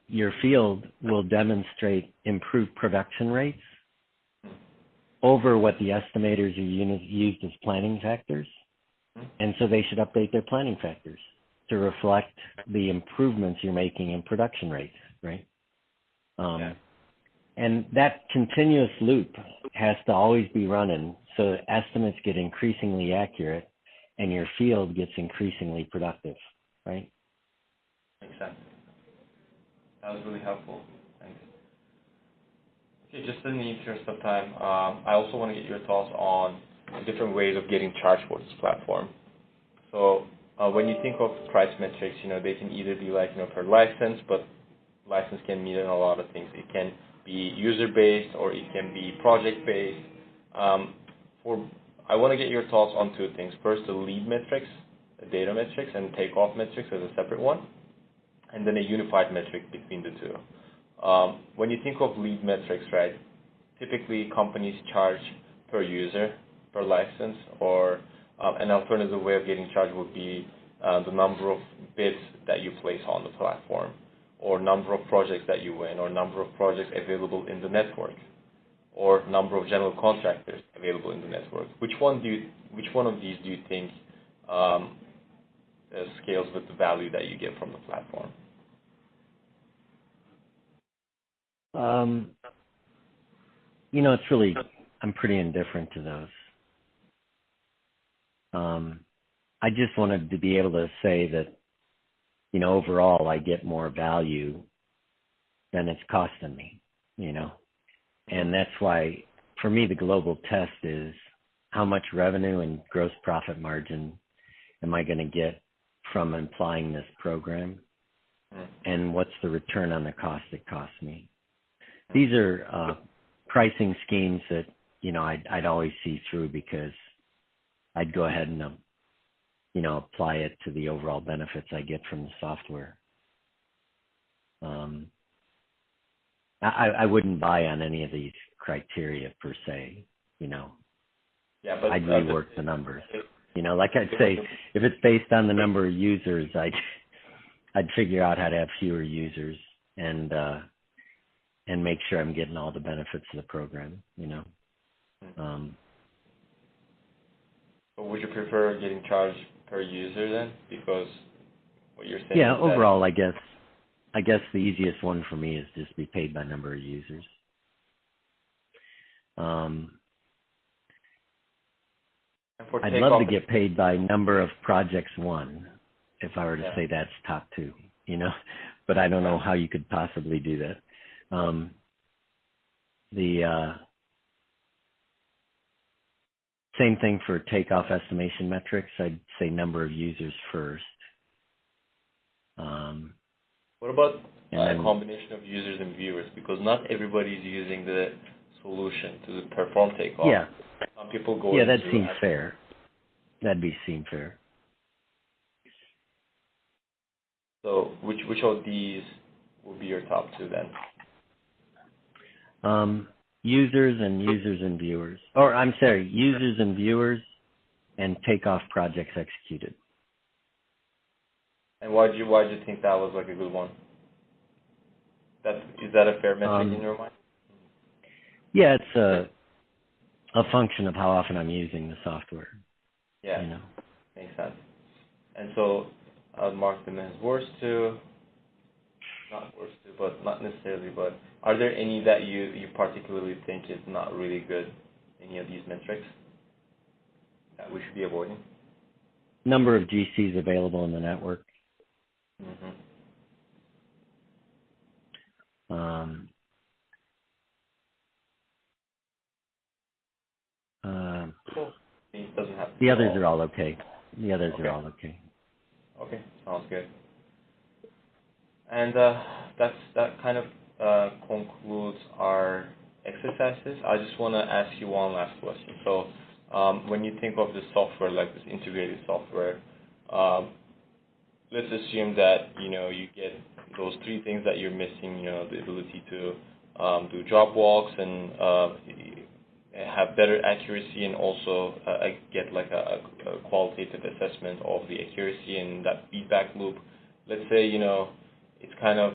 your field will demonstrate improved production rates over what the estimators used as planning factors. And so they should update their planning factors to reflect the improvements you're making in production rates, right? And that continuous loop has to always be running so estimates get increasingly accurate and your field gets increasingly productive, right? Makes sense. That was really helpful. Thanks. Okay, just in the interest of time, I also want to get your thoughts on different ways of getting charged for this platform. So when you think of price metrics, they can either be like, per license, but license can mean a lot of things. It can be user-based or it can be project-based. I want to get your thoughts on two things. First, the lead metrics, the data metrics, and takeoff metrics as a separate one, and then a unified metric between the two. When you think of lead metrics, right, typically companies charge per user, per license, or an alternative way of getting charged would be the number of bids that you place on the platform, or number of projects that you win, or number of projects available in the network, or number of general contractors available in the network. Which one of these do you think scales with the value that you get from the platform? It's really, I'm pretty indifferent to those. I just wanted to be able to say that, overall I get more value than it's costing me, And that's why, for me, the global test is how much revenue and gross profit margin am I going to get from applying this program, and what's the return on the cost it costs me. These are pricing schemes that, I'd always see through because I'd go ahead and, apply it to the overall benefits I get from the software. I wouldn't buy on any of these criteria per se, Yeah, but I'd rework the numbers. Like I'd say, if it's based on the number of users, I'd figure out how to have fewer users and make sure I'm getting all the benefits of the program, But would you prefer getting charged per user then? Because what you're saying Yeah, is overall, I guess the easiest one for me is just be paid by number of users. I'd love to get paid by number of projects won, if I were to say that's top two, but I don't know how you could possibly do that. Same thing for takeoff estimation metrics. I'd say number of users first. What about a combination of users and viewers? Because not everybody's using the solution to perform takeoff. Yeah. Some people go. Yeah, that seems fair. That'd seem fair. So, which of these would be your top two then? Users and viewers. Or I'm sorry, users and viewers, and takeoff projects executed. And why do you think that was like a good one? Is that a fair metric in your mind? Yeah, it's a function of how often I'm using the software. Yeah, makes sense. And so I'll mark them as worst two. Not worst two, but not necessarily. But are there any that you particularly think is not really good? Any of these metrics that we should be avoiding? Number of GCs available in the network. Mm-hmm. Cool. The others are all okay. Are all okay. Okay, sounds good. And that kind of concludes our exercises. I just want to ask you one last question. So when you think of this software, like this integrated software, let's assume that you get those three things that you're missing. The ability to do job walks and have better accuracy, and also get like a qualitative assessment of the accuracy and that feedback loop. Let's say it's kind of